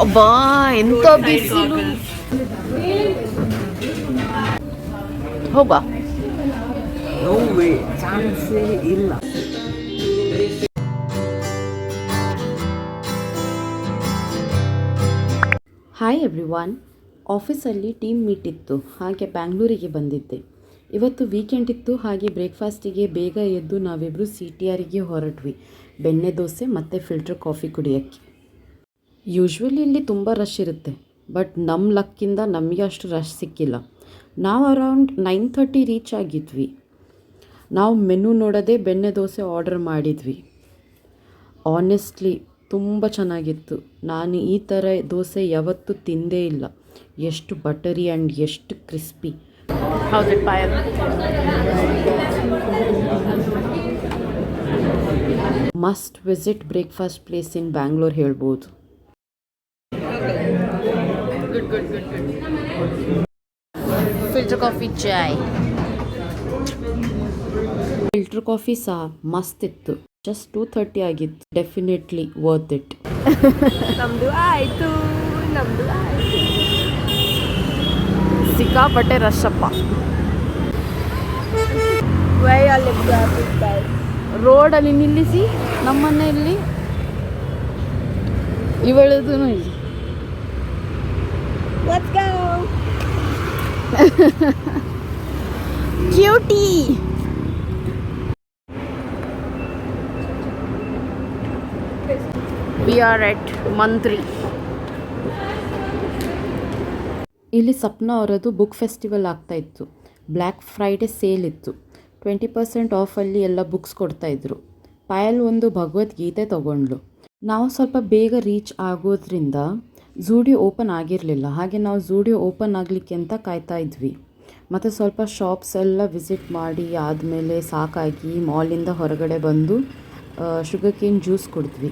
ಅಬ್ಬಾ ಎಂತ ಬಿಸಿಲು. ಹೋಗ ನೋವೇ ಚಾನ್ಸೇ ಇಲ್ಲ. ಹಾಯ್ ಎವ್ರಿವಾನ್, ಆಫೀಸಲ್ಲಿ ಟೀಮ್ ಮೀಟ್ ಇತ್ತು, ಹಾಗೆ ಬ್ಯಾಂಗ್ಳೂರಿಗೆ ಬಂದಿದ್ದೆ. ಇವತ್ತು ವೀಕೆಂಡ್ ಇತ್ತು, ಹಾಗೆ ಬ್ರೇಕ್ಫಾಸ್ಟಿಗೆ ಬೇಗ ಎದ್ದು ನಾವಿಬ್ಬರು CTRಗೆ ಹೊರಟ್ವಿ, ಬೆಣ್ಣೆ ದೋಸೆ ಮತ್ತು ಫಿಲ್ಟರ್ ಕಾಫಿ ಕುಡಿಯೋಕ್ಕೆ. ಯೂಶ್ವಲಿ ಇಲ್ಲಿ ತುಂಬ ರಶ್ ಇರುತ್ತೆ, ಬಟ್ ನಮ್ಮ ಲಕ್ಕಿಂದ ನಮಗೆ ಅಷ್ಟು ರಶ್ ಸಿಕ್ಕಿಲ್ಲ. ನಾವು ಅರೌಂಡ್ 9:30 ರೀಚ್ ಆಗಿದ್ವಿ. ನಾವು ಮೆನು ನೋಡೋದೇ ಬೆಣ್ಣೆ ದೋಸೆ ಆರ್ಡರ್ ಮಾಡಿದ್ವಿ. ಆನೆಸ್ಟ್ಲಿ ತುಂಬ ಚೆನ್ನಾಗಿತ್ತು. ನಾನು ಈ ಥರ ದೋಸೆ ಯಾವತ್ತೂ ತಿಂದೇ ಇಲ್ಲ. ಎಷ್ಟು ಬಟರಿ ಆ್ಯಂಡ್ ಎಷ್ಟು ಕ್ರಿಸ್ಪಿ. ಹೌದು Payal. Must visit breakfast place in Bangalore ಹೇಳ್ಬೋದು. Filter coffee chai. Filter coffee ಸಹ ಮಸ್ತ್ ಇತ್ತು. ಜಸ್ಟ್ 2:30 ಆಗಿತ್ತು. Definitely worth it. ನಮ್ದು ಆಯ್ತು. ಸಿಕ್ಕಾಪಟ್ಟೆ ರಶಪ್ಪ. ರೋಡಲ್ಲಿ ನಿಲ್ಲಿಸಿ ನಮ್ಮನೆಯಲ್ಲಿ ಇವಳದು ಇಲ್ಲಿ. ಕ್ಯೂಟಿ. We are at ಮಂತ್ರಿ. ಇಲ್ಲಿ ಸಪ್ನಾ ಅವರದು ಬುಕ್ ಫೆಸ್ಟಿವಲ್ ಆಗ್ತಾ ಇತ್ತು. ಬ್ಲ್ಯಾಕ್ ಫ್ರೈಡೇ ಸೇಲ್ ಇತ್ತು. 20% ಆಫಲ್ಲಿ ಎಲ್ಲ ಬುಕ್ಸ್ ಕೊಡ್ತಾಯಿದ್ರು. ಪಾಯಲ್ ಒಂದು ಭಗವದ್ಗೀತೆ ತೊಗೊಂಡ್ಲು. ನಾವು ಸ್ವಲ್ಪ ಬೇಗ ರೀಚ್ ಆಗೋದ್ರಿಂದ ಝೂಡಿಯೋ ಓಪನ್ ಆಗಿರಲಿಲ್ಲ, ಹಾಗೆ ನಾವು ಝೂಡಿಯೋ ಓಪನ್ ಆಗಲಿಕ್ಕೆ ಅಂತ ಕಾಯ್ತಾ ಇದ್ವಿ. ಮತ್ತು ಸ್ವಲ್ಪ ಶಾಪ್ಸ್ ಎಲ್ಲ ವಿಸಿಟ್ ಮಾಡಿ ಆದಮೇಲೆ ಸಾಕಾಗಿ ಮಾಲಿಂದ ಹೊರಗಡೆ ಬಂದು ಶುಗರ್ ಕೇನ್ ಜ್ಯೂಸ್ ಕುಡಿದ್ವಿ.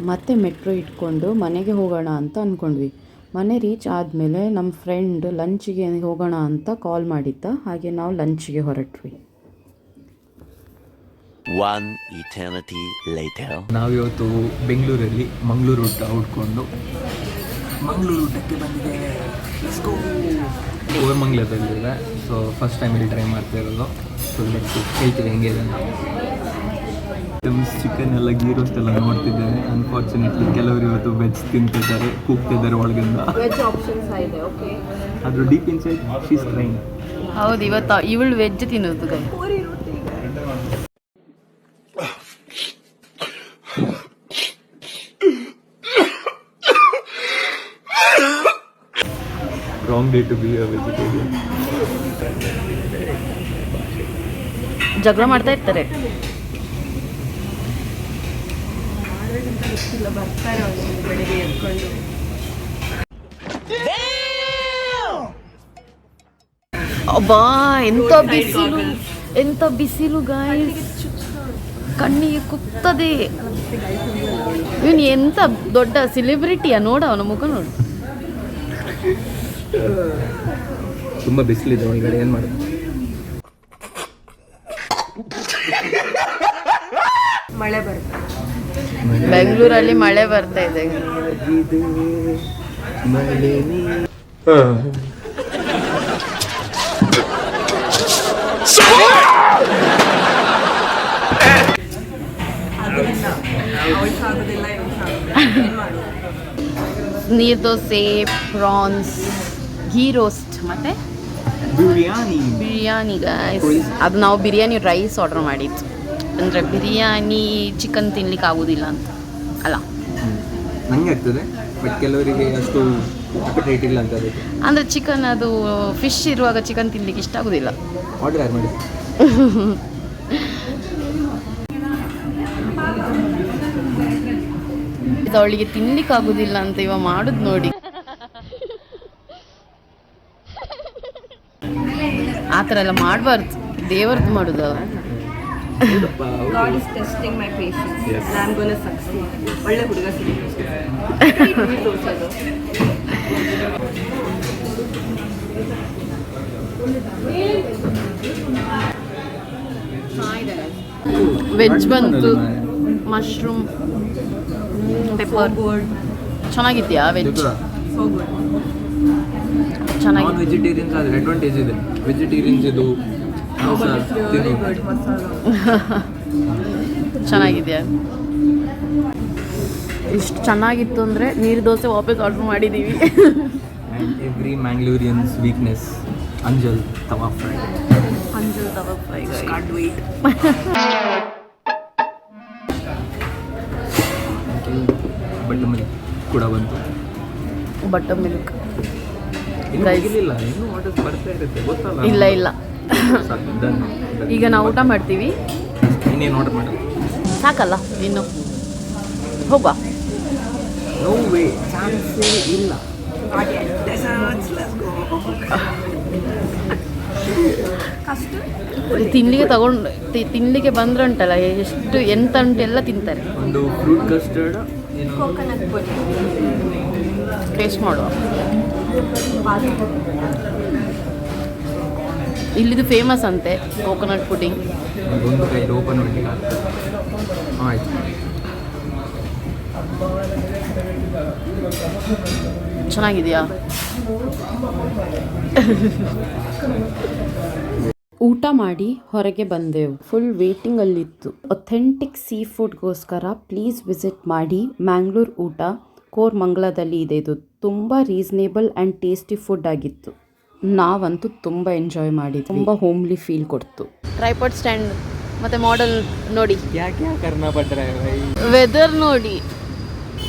ಮತ್ತೆ ಮೆಟ್ರೋ ಇಟ್ಕೊಂಡು ಮನೆಗೆ ಹೋಗೋಣ ಅಂತ ಅಂದ್ಕೊಂಡ್ವಿ. ಮನೆ ರೀಚ್ ಆದಮೇಲೆ ನಮ್ಮ ಫ್ರೆಂಡ್ ಲಂಚಿಗೆ ಹೋಗೋಣ ಅಂತ ಕಾಲ್ ಮಾಡಿದ್ದ, ಹಾಗೆ ನಾವು ಲಂಚಿಗೆ ಹೊರಟ್ವಿ. ನಾವಿವತ್ತು ಬೆಂಗಳೂರಲ್ಲಿ ಮಂಗಳೂರು ಊಟ ಹುಡ್ಕೊಂಡು ಮಂಗಳೂರು ಊಟಕ್ಕೆ ಬಂದಿದ್ದೇವೆ. ಕೋರಮಂಗಲದಲ್ಲಿದೆ. ಸೊ ಫಸ್ಟ್ ಟೈಮ್ ಇಲ್ಲಿ ಟ್ರೈ ಮಾಡ್ತಾ ಇರೋದು. ಸೊ ಹೇಳ್ತೀವಿ ಹೆಂಗೆ ಇದೆ. ಚಿಕನ್ ಎಲ್ಲ ಗೀ ರೋಸ್ಟ್ ಎಲ್ಲ ನೋಡ್ತಿದ್ದೇನೆ. ಅನ್ಫಾರ್ಚುನೇಟ್ಲಿ ಕೆಲವರು ಇವತ್ತು ವೆಜ್ ತಿಂತಿದ್ದಾರೆ, ಕೂಗ್ತಿದ್ದಾರೆ ಒಳಗಿಂದ. ಆದರೂ deep inside she is crying. ಹೌದು, ಇವತ್ತು ಇವಳು ವೆಜ್ ತಿನ್ನೋದು. Wrong day to be a vegetarian. ಜಗಳ ಮಾಡ್ತಾ ಇರ್ತಾರೆ. ಬರ್ತಾರೆ ಬೆಳಿಗ್ಗೆ ಎತ್ಕೊಂಡು. ಅಬ್ಬಾ ಎಂತ ಬಿಸಿಲು ಗಾಯ್ಸ್, ಕಣ್ಣಿಗೆ ಕುಗ್ತದೆ. ಇವನು ಎಂತ ದೊಡ್ಡ ಸೆಲೆಬ್ರಿಟಿಯಾ, ನೋಡ ಅವನ ಮುಖ ನೋಡು. ತುಂಬ ಬಿಸಿಲಿದೆ ಒಳಗಡೆ, ಏನು ಮಾಡೋದು. ಮಳೆ ಬರುತ್ತೆ. ಬೆಂಗಳೂರಲ್ಲಿ ಮಳೆ ಬರ್ತಾ ಇದೆ. ನೀರು ದೋಸೆ, ಪ್ರಾನ್ಸ್, ಘೀ ರೋಸ್ಟ್ ಮತ್ತು ಬಿರಿಯಾನಿ ಗೈಸ್. ಅದು ನಾವು ಬಿರಿಯಾನಿ ರೈಸ್ ಆರ್ಡರ್ ಮಾಡಿದ್ದು. ಅಂದರೆ ಬಿರಿಯಾನಿ ಚಿಕನ್ ತಿನ್ಲಿಕ್ಕೆ ಆಗೋದಿಲ್ಲ ಅಂತ ಅಲ್ಲ, ನಂಗೆ ಆಗ್ತದೆ, ಬಟ್ ಕೆಲವರಿಗೆ ಅಷ್ಟು ಅಪಟೈಟ್ ಇಲ್ಲ ಅಂತ. ಅಂದರೆ ಚಿಕನ್ ಅದು ಫಿಶ್ ಇರುವಾಗ ಚಿಕನ್ ತಿನ್ಲಿಕ್ಕೆ ಇಷ್ಟ ಆಗೋದಿಲ್ಲ. ಆರ್ಡರ್ ಯಾರು ಮಾಡಿ? ಇದು ಅವಳಿಗೆ ತಿನ್ಲಿಕ್ಕೆ ಆಗೋದಿಲ್ಲ ಅಂತ ಇವ ಮಾಡುದು ನೋಡಿ. ಆ ಥರ ಎಲ್ಲ ಮಾಡಬಾರ್ದು, ದೇವರದ್ದು ಮಾಡೋದು. God is testing my patience. Yes. And I'm going to succeed. ಒಳ್ಳೆ ಹುಡುಗ ಸಿಗುತ್ತೆ. ವೆಜ್ ಬಂತು, ಮಶ್ರೂಮ್ ಪೆಪ್ಪರ್ ಚೆನ್ನಾಗಿದೆಯಾ ವೆಜ್ So good. ಚೆನ್ನಾಗಿ ನಾನ್ ವೆಜಿಟೇರಿಯನ್ಸ್ ಆದರೆ ಅಡ್ವಾಂಟೇಜ್ ಇದೆ. ವೆಜಿಟೇರಿಯನ್ಸ್ ಇದು No, but it's really good masala. ಚೆನ್ನಾಗಿದೆಯಾ ಇಷ್ಟು ಚೆನ್ನಾಗಿತ್ತು ಅಂದರೆ ನೀರು ದೋಸೆ ವಾಪಸ್ ಆರ್ಡ್ರ್ ಮಾಡಿದ್ದೀವಿ. And every Mangaloreans weakness anjal tawa fry. Anjal tawa fry Can't wait. Buttermilk ಕೂಡ ಬಂತು. ಬಟರ್ ಮಿಲ್ಕ್ ಇನ್ನೂ Guys. ಮುಗಿಲಿಲ್ಲ, ಇನ್ನೂ ಆರ್ಡರ್ಸ್ ಬರ್ತಾ ಇರುತ್ತೆ ಗೊತ್ತಲ್ಲ. ಇಲ್ಲ ಸಾಕು, done. ಈಗ ನಾವು ಊಟ ಮಾಡ್ತೀವಿ. ಇನ್ನೇನು ಆರ್ಡರ್ ಮಾಡೋದು? ಸಾಕಲ್ಲ ಇನ್ನು ಹೋಗುವ. ನೋ ವೇ, ಚಾನ್ಸೇ ಇಲ್ಲ. Not yet. Desserts, let's go. Custard? ತಿನ್ಲಿಕ್ಕೆ ಬಂದ್ರೆ ಉಂಟಲ್ಲ ಎಷ್ಟು ಎಂತ ಉಂಟು ಎಲ್ಲ ತಿಂತಾರೆ. ಒಂದು ಫ್ರೂಟ್ ಕಸ್ಟರ್ಡ್, ಏನು Coconut pudding. ಟೇಸ್ಟ್ ಮಾಡುವ. ಇಲ್ಲಿದು ಫೇಮಸ್ ಅಂತೆ ಕೋಕೋನಟ್ ಪುಡಿಂಗ್. ಒಂದು ಕೈಲಿ ಓಪನ್ ಮಾಡಲಿಕ್ಕೆ ಆಯ್ತು. ಚೆನ್ನಾಗಿದೆಯಾ? ಊಟ ಮಾಡಿ ಹೊರಗೆ ಬಂದೆವು. ಫುಲ್ ವೇಟಿಂಗಲ್ಲಿತ್ತು. ಅಥೆಂಟಿಕ್ ಸೀ ಫುಡ್ಗೋಸ್ಕರ ಪ್ಲೀಸ್ ವಿಸಿಟ್ ಮಾಡಿ. ಮ್ಯಾಂಗ್ಳೂರ್ ಊಟ ಕೋರ್ಮಂಗಲದಲ್ಲಿ ಇದೆ. ಇದು ತುಂಬ ರೀಸನೇಬಲ್ ಆ್ಯಂಡ್ ಟೇಸ್ಟಿ ಫುಡ್ ಆಗಿತ್ತು. ನಾವಂತೂ ತುಂಬ ಎಂಜಾಯ್ ಮಾಡಿದ್ವಿ. ತುಂಬ ಹೋಮ್ಲಿ ಫೀಲ್ ಕೊಡ್ತು. ಟ್ರೈಪಾಡ್ ಸ್ಟ್ಯಾಂಡ್ ಮತ್ತು ಮಾಡೆಲ್ ನೋಡಿ, ಯಾಕೆ ಕರ್ನಾ ಪಟ್ರೆ ವೆದರ್ ನೋಡಿ,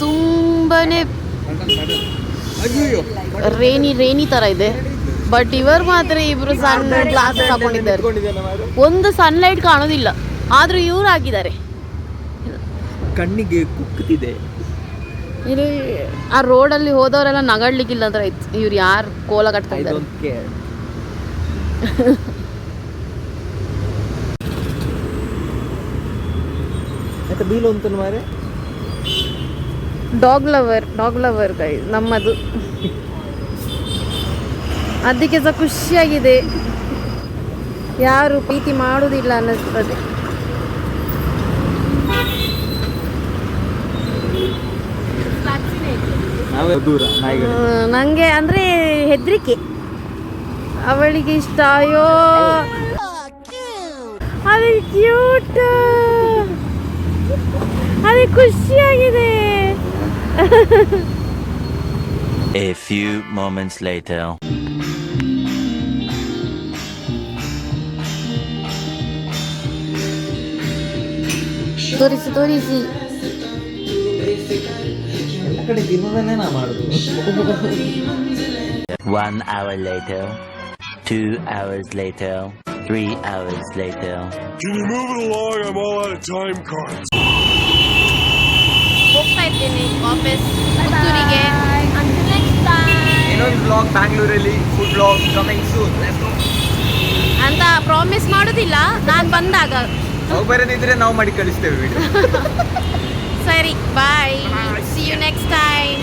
ತುಂಬಾ ರೇನಿ ಥರ ಇದೆ. ಬಟ್ ಇವರು ಮಾತ್ರ ಇಬ್ಬರು ಸಣ್ಣ ಗ್ಲಾಸಸ್ ಹಾಕೊಂಡಿದ್ದಾರೆ. ಒಂದು ಸನ್ಲೈಟ್ ಕಾಣೋದಿಲ್ಲ, ಆದರೂ ಇವ್ರು ಹಾಕಿದ್ದಾರೆ. ಕಣ್ಣಿಗೆ ಕುಕ್ಕುತ್ತಿದೆ. ಇಲ್ಲಿ ಆ ರೋಡಲ್ಲಿ ಹೋದವರೆಲ್ಲ ನಗಡ್ಲಿಕ್ಕಿಲ್ಲ ಅಂದ್ರೆ ಆಯ್ತು. ಇವ್ರು ಯಾರು ಕೋಲ ಕಟ್ತಾ ಇದ್ದಾರೆ? ಬೀಲು ಅಂತ ಮಾರೆ ಡಾಗ್ ಲವರ್ ಗೈ ನಮ್ಮದು. ಅದಕ್ಕೆ ಸಹ ಖುಷಿಯಾಗಿದೆ. ಯಾರು ಪ್ರೀತಿ ಮಾಡುವುದಿಲ್ಲ ಅನ್ನಿಸ್ತದೆ. ದೂರ ನಾಯಿಗಳು. ನನಗೆ ಅಂದರೆ ಹೆದರಿಕೆ. ಅವಳಿಗೆ ಇಷ್ಟ. ಅಯ್ಯೋ ಅದು ಕ್ಯೂಟ್, ಅದು ಖುಷಿಯಾಗಿದೆ. A few moments later. ತೋರಿಸಿ ಎಲ್ಲ ಕಡೆ ತಿನ್ನೋದನ್ನೇ ನಾ ಮಾಡುದು. 1 hour later, 2 hours later, 3 hours later. Can you move it along? I'm all out of time cards. ಹೋಗ್ತಾ ಇದ್ದೀನಿ ವಾಪಸ್ ಪುತ್ತೂರಿಗೆ. ಇನ್ನೊಂದು ಬ್ಲಾಗ್ ಬ್ಯಾಂಗ್ಳೂರಲ್ಲಿ, ಫುಡ್ ಬ್ಲಾಗ್ ಕಮಿಂಗ್ ಸೂನ್. ಅಂತ ಪ್ರಾಮಿಸ್ ಮಾಡೋದಿಲ್ಲ, ನಾನು ಬಂದಾಗ. ಹೋಗಿ ಬರೋದಿದ್ರೆ ನಾವು ಮಾಡಿ ಕಳಿಸ್ತೇವೆ ವಿಡಿಯೋ. ಸರಿ, bye. See you next time.